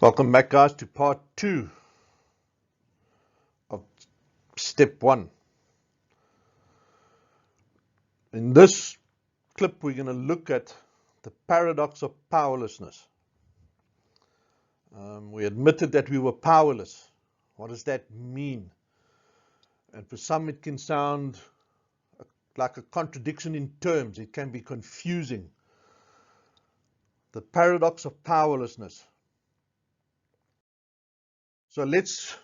Welcome back, guys, to part 2 of step 1. In this clip, we're going to look at the paradox of powerlessness. We admitted that we were powerless. What does that mean? And for some, it can sound like a contradiction in terms. It can be confusing. The paradox of powerlessness. So let's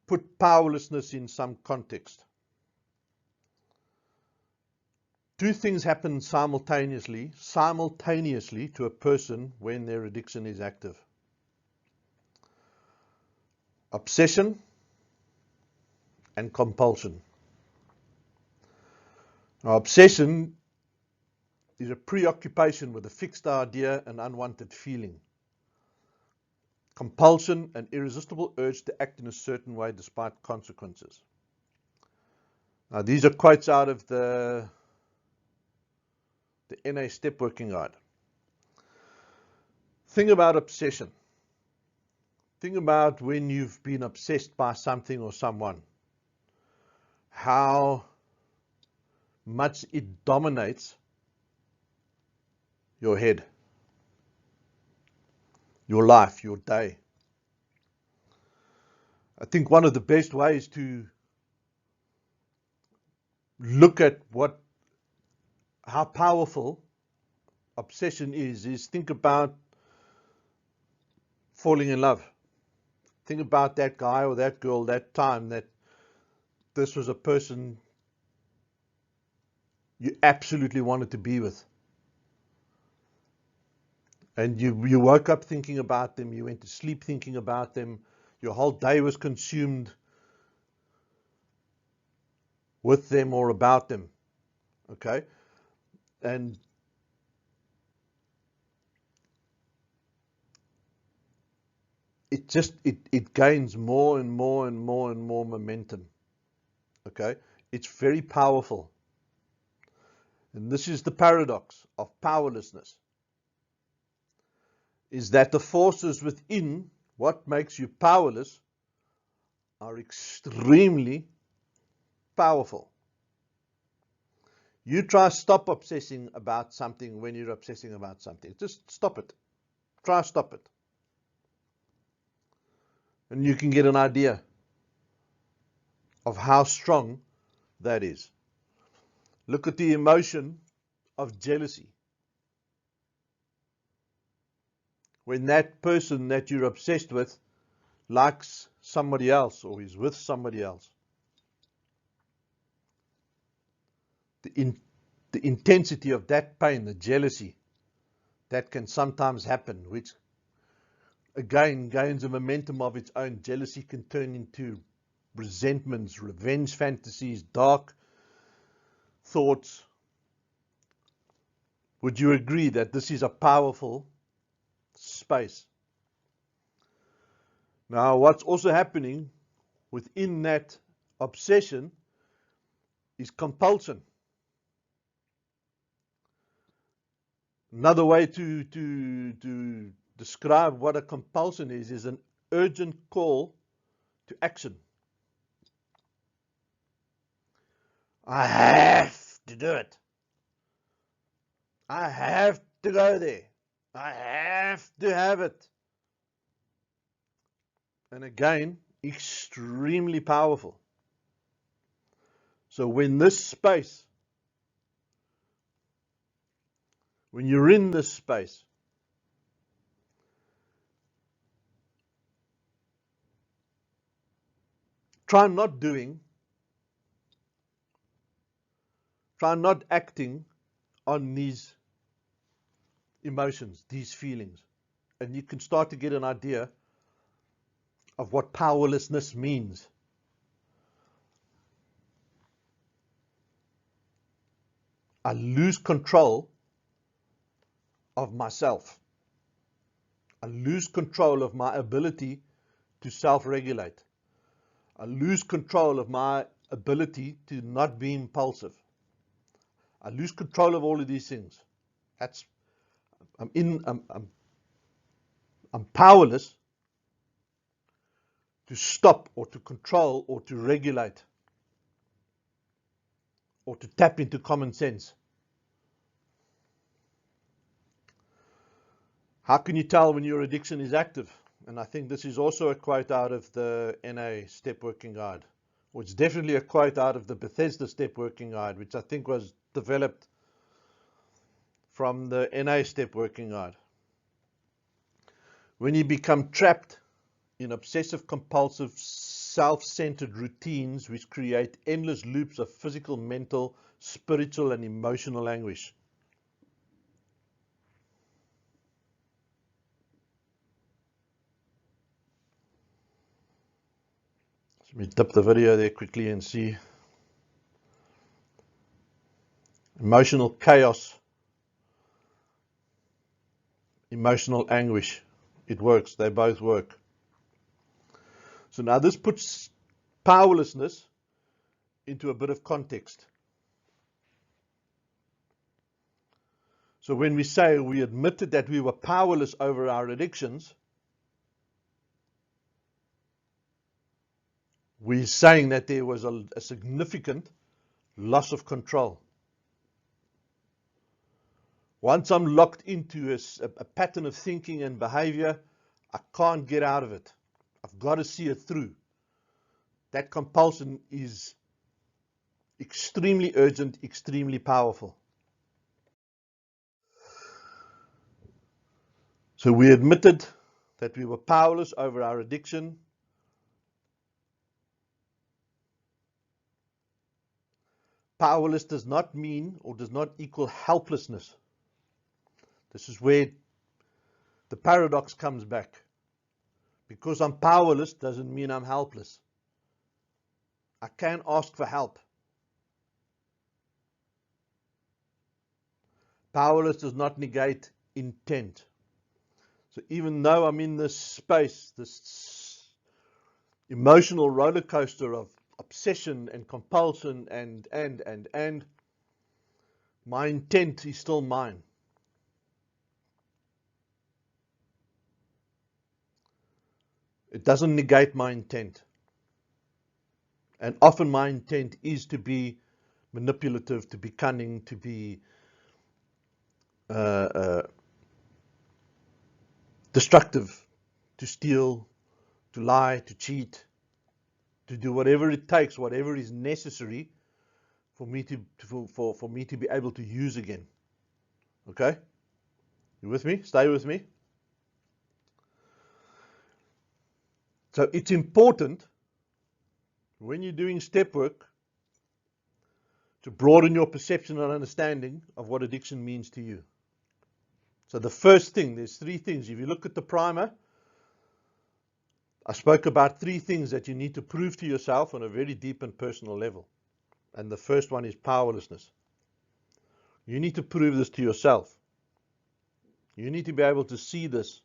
put powerlessness in some context. Two things happen simultaneously to a person when their addiction is active. Obsession and compulsion. Now, obsession is a preoccupation with a fixed idea and unwanted feeling. Compulsion, an irresistible urge to act in a certain way despite consequences. Now, these are quotes out of the NA Step Working Guide. Think about obsession. Think about when you've been obsessed by something or someone. How much it dominates your head, your life, your day. I think one of the best ways to look at how powerful obsession is think about falling in love. Think about that guy or that girl, that time that this was a person you absolutely wanted to be with. And you woke up thinking about them, you went to sleep thinking about them, your whole day was consumed with them or about them. Okay? And it gains more and more and more and more momentum. Okay? It's very powerful. And this is the paradox of powerlessness. Is that the forces within what makes you powerless are extremely powerful. You try stop obsessing about something when you're obsessing about something. Just stop it. Try stop it. And you can get an idea of how strong that is. Look at the emotion of jealousy. When that person that you're obsessed with likes somebody else or is with somebody else. The intensity of that pain, the jealousy, that can sometimes happen, which again gains a momentum of its own. Jealousy can turn into resentments, revenge fantasies, dark thoughts. Would you agree that this is a powerful space? Now, what's also happening within that obsession is compulsion. Another way to describe what a compulsion is an urgent call to action. I have to do it. I have to go there. I have to have it. And again, extremely powerful. So when you're in this space, try not acting on these emotions, these feelings. And you can start to get an idea of what powerlessness means. I lose control of myself. I lose control of my ability to self-regulate. I lose control of my ability to not be impulsive. I lose control of all of these things. I'm I'm powerless to stop or to control or to regulate or to tap into common sense. How can you tell when your addiction is active? And I think this is also a quote out of the NA Step Working Guide. Or it's definitely a quote out of the Bethesda Step Working Guide, which I think was developed from the NA Step Working Guide. When you become trapped in obsessive compulsive self-centered routines which create endless loops of physical, mental, spiritual and emotional anguish. Let me tip the video there quickly and see. Emotional chaos, emotional anguish. It works. They both work. So now this puts powerlessness into a bit of context. So when we say we admitted that we were powerless over our addictions, we're saying that there was a significant loss of control. Once I'm locked into a pattern of thinking and behavior, I can't get out of it. I've got to see it through. That compulsion is extremely urgent, extremely powerful. So we admitted that we were powerless over our addiction. Powerless does not mean or does not equal helplessness. This is where the paradox comes back. Because I'm powerless doesn't mean I'm helpless. I can ask for help. Powerless does not negate intent. So even though I'm in this space, this emotional roller coaster of obsession and compulsion and, my intent is still mine. It doesn't negate my intent. And often my intent is to be manipulative, to be cunning, to be destructive, to steal, to lie, to cheat, to do whatever it takes, whatever is necessary for me to be able to use again. Okay? You with me? Stay with me. So it's important when you're doing step work to broaden your perception and understanding of what addiction means to you. So the first thing, there's three things. If you look at the primer, I spoke about three things that you need to prove to yourself on a very deep and personal level. And the first one is powerlessness. You need to prove this to yourself. You need to be able to see this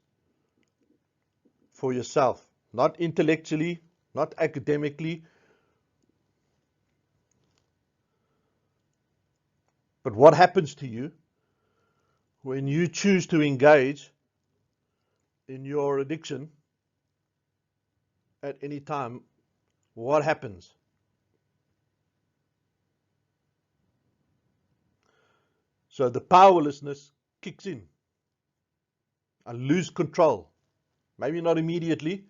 for yourself. Not intellectually, not academically, but what happens to you when you choose to engage in your addiction at any time? What happens? So the powerlessness kicks in. I lose control. Maybe not immediately,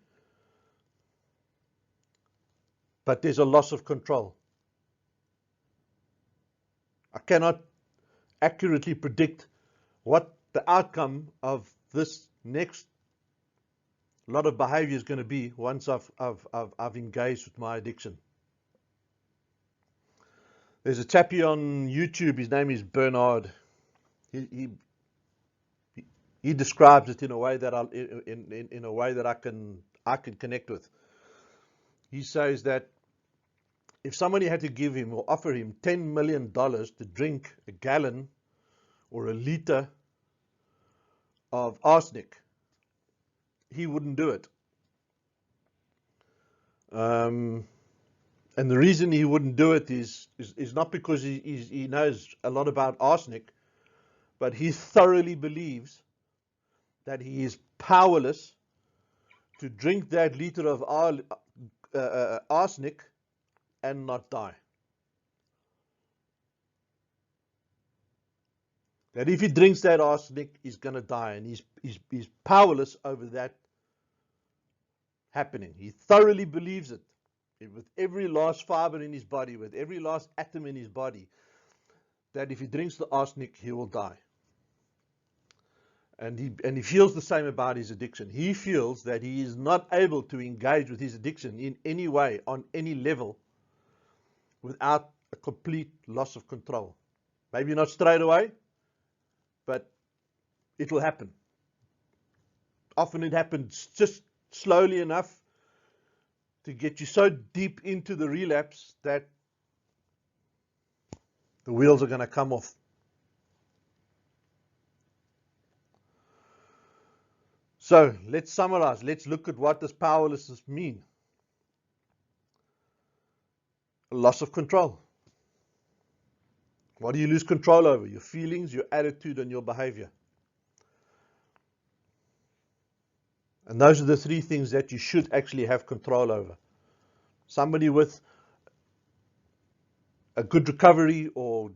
but there's a loss of control. I cannot accurately predict what the outcome of this next lot of behavior is going to be once I've engaged with my addiction. There's a chappie on YouTube. His name is Bernard. He describes it in a way that I can connect with. He says that if somebody had to give him or offer him $10 million to drink a gallon or a liter of arsenic, he wouldn't do it. And the reason he wouldn't do it is not because he knows a lot about arsenic, but he thoroughly believes that he is powerless to drink that liter of arsenic and not die. That if he drinks that arsenic, he's going to die, and he's powerless over that happening. He thoroughly believes it with every last fiber in his body, with every last atom in his body, that if he drinks the arsenic, he will die. And he feels the same about his addiction. He feels that he is not able to engage with his addiction in any way, on any level, without a complete loss of control. Maybe not straight away, but it will happen. Often it happens just slowly enough to get you so deep into the relapse that the wheels are going to come off. So let's summarize. Let's look at what does powerlessness mean. A loss of control. What do you lose control over? Your feelings, your attitude, and your behavior. And those are the three things that you should actually have control over. Somebody with a good recovery, or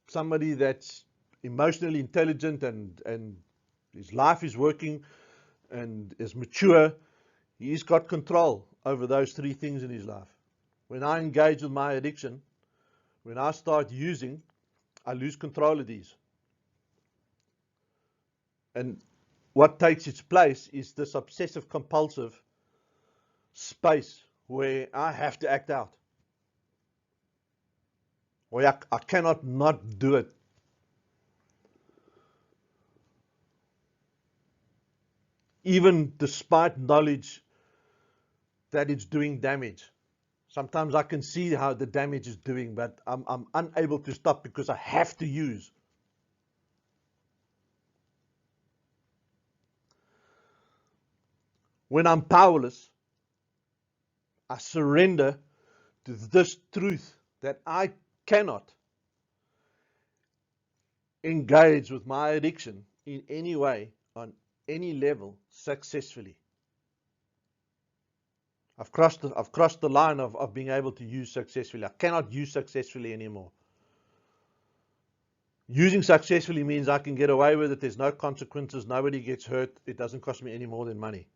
somebody that's emotionally intelligent and his life is working and is mature, he's got control over those three things in his life. When I engage with my addiction, when I start using, I lose control of these. And what takes its place is this obsessive compulsive space where I have to act out. Where I cannot not do it. Even despite knowledge that it's doing damage. Sometimes I can see how the damage is doing, but I'm unable to stop because I have to use. When I'm powerless, I surrender to this truth that I cannot engage with my addiction in any way, on any level, successfully. I've crossed the line of being able to use successfully. I cannot use successfully anymore. Using successfully means I can get away with it. There's no consequences. Nobody gets hurt. It doesn't cost me any more than money.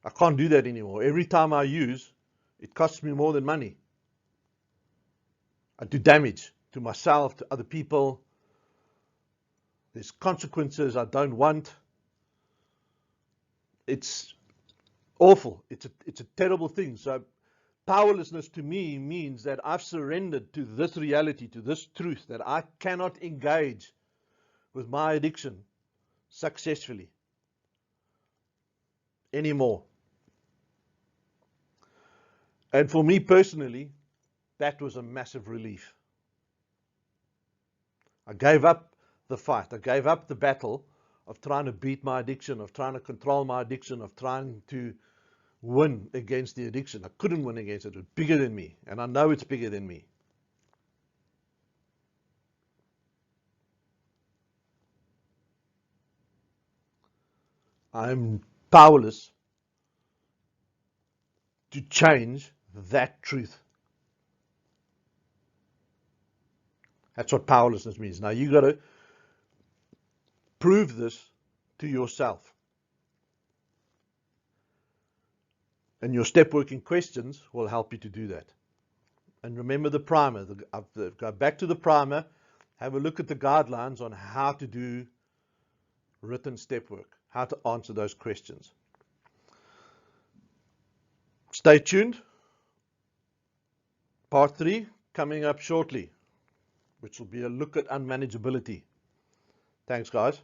I can't do that anymore. Every time I use, it costs me more than money. I do damage to myself, to other people. There's consequences I don't want. It's awful. It's a terrible thing. So powerlessness to me means that I've surrendered to this reality, to this truth, that I cannot engage with my addiction successfully anymore. And for me personally, that was a massive relief. I gave up the fight. I gave up the battle of trying to beat my addiction, of trying to control my addiction, of trying to win against the addiction. I couldn't win against it. It was bigger than me, and I know it's bigger than me. I'm powerless to change that truth. That's what powerlessness means. Now you got to prove this to yourself. And your step working questions will help you to do that. And remember the primer. Go back to the primer, have a look at the guidelines on how to do written step work, how to answer those questions. Stay tuned. Part 3 coming up shortly, which will be a look at unmanageability. Thanks, guys.